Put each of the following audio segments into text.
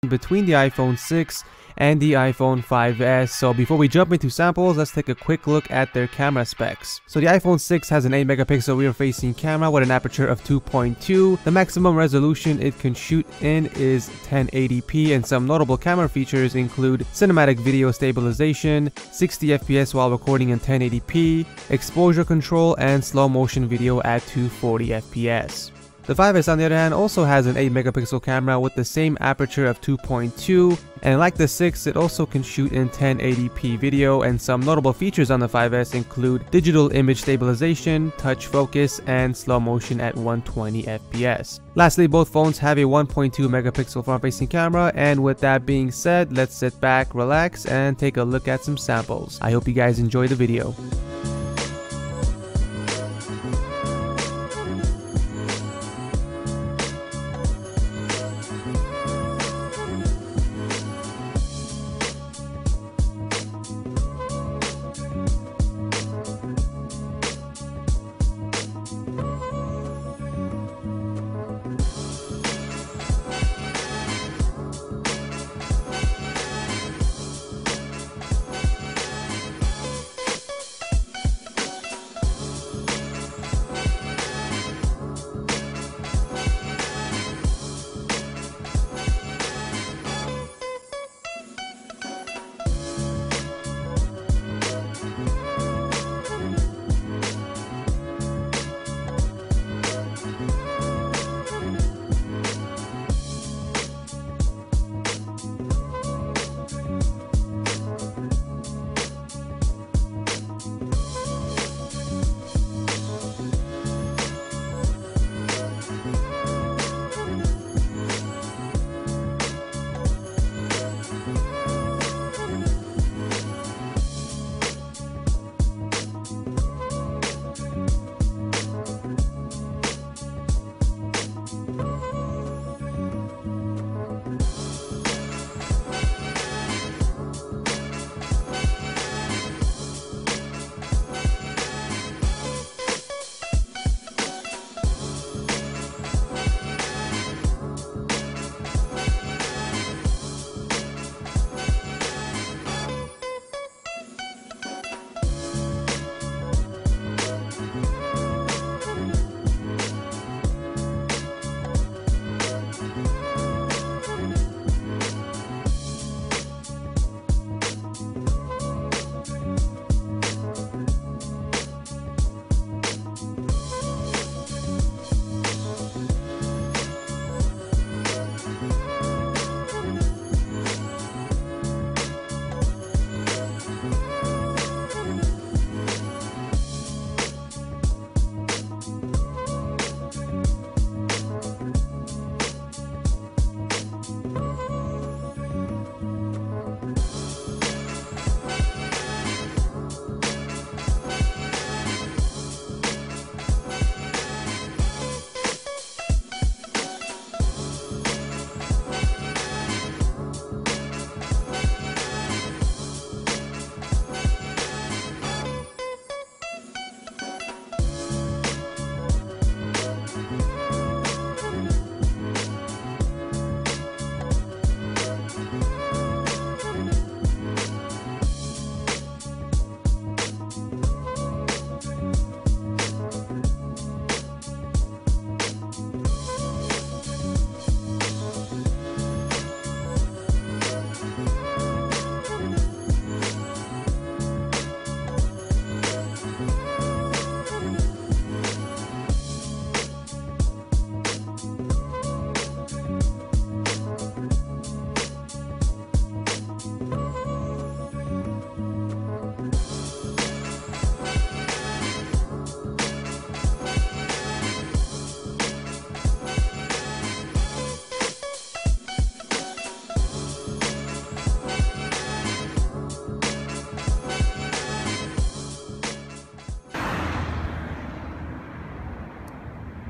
between the iPhone 6 and the iPhone 5S. So before we jump into samples, let's take a quick look at their camera specs. So the iPhone 6 has an 8 megapixel rear facing camera with an aperture of 2.2. The maximum resolution it can shoot in is 1080p, and some notable camera features include cinematic video stabilization, 60 FPS while recording in 1080p, exposure control, and slow motion video at 240 FPS. The 5S on the other hand also has an 8 megapixel camera with the same aperture of 2.2, and like the 6, it also can shoot in 1080p video, and some notable features on the 5S include digital image stabilization, touch focus, and slow motion at 120 FPS. Lastly, both phones have a 1.2 megapixel front-facing camera, and with that being said, let's sit back, relax, and take a look at some samples. I hope you guys enjoy the video.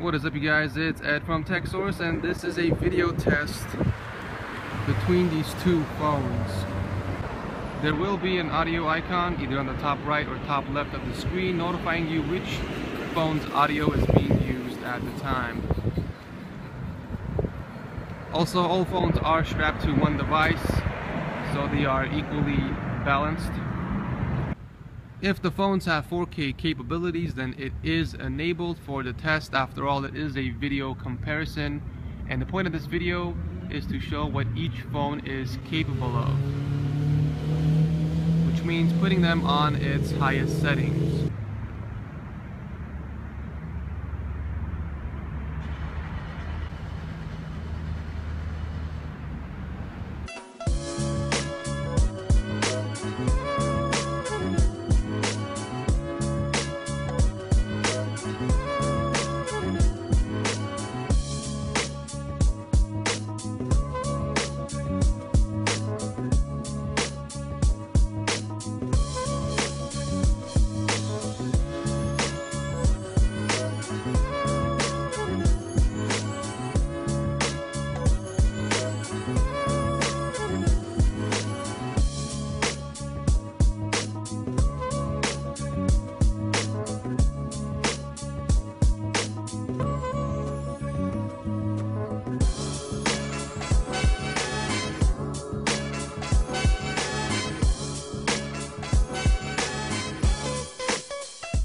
What is up, you guys? It's Ed from TechSource, and this is a video test between these two phones. There will be an audio icon either on the top right or top left of the screen notifying you which phone's audio is being used at the time. Also, all phones are strapped to one device, so they are equally balanced. If the phones have 4K capabilities, then it is enabled for the test. After all, it is a video comparison, and the point of this video is to show what each phone is capable of, which means putting them on its highest settings.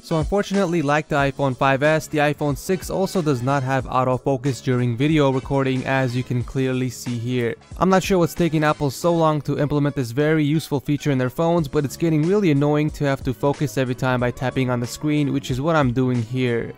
So unfortunately, like the iPhone 5S, the iPhone 6 also does not have autofocus during video recording, as you can clearly see here. I'm not sure what's taking Apple so long to implement this very useful feature in their phones, but it's getting really annoying to have to focus every time by tapping on the screen, which is what I'm doing here.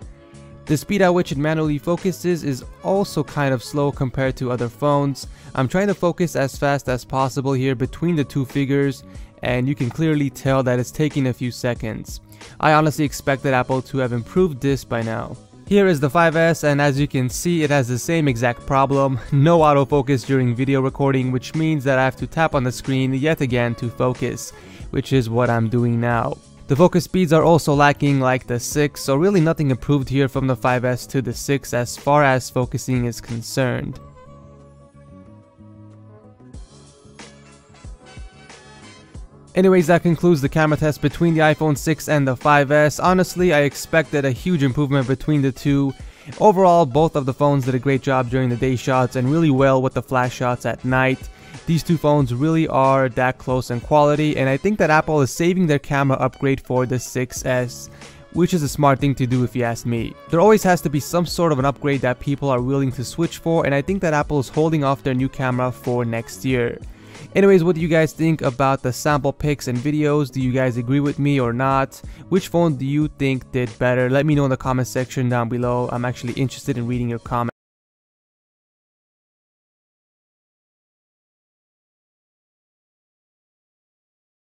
The speed at which it manually focuses is also kind of slow compared to other phones. I'm trying to focus as fast as possible here between the two figures, and you can clearly tell that it's taking a few seconds. I honestly expected Apple to have improved this by now. Here is the 5S, and as you can see, it has the same exact problem. No autofocus during video recording, which means that I have to tap on the screen yet again to focus, which is what I'm doing now. The focus speeds are also lacking like the 6, so really nothing improved here from the 5S to the 6 as far as focusing is concerned. Anyways, that concludes the camera test between the iPhone 6 and the 5S. Honestly, I expected a huge improvement between the two. Overall, both of the phones did a great job during the day shots and really well with the flash shots at night. These two phones really are that close in quality, and I think that Apple is saving their camera upgrade for the 6S, which is a smart thing to do if you ask me. There always has to be some sort of an upgrade that people are willing to switch for, and I think that Apple is holding off their new camera for next year. Anyways, what do you guys think about the sample pics and videos? Do you guys agree with me or not? Which phone do you think did better? Let me know in the comment section down below. I'm actually interested in reading your comments.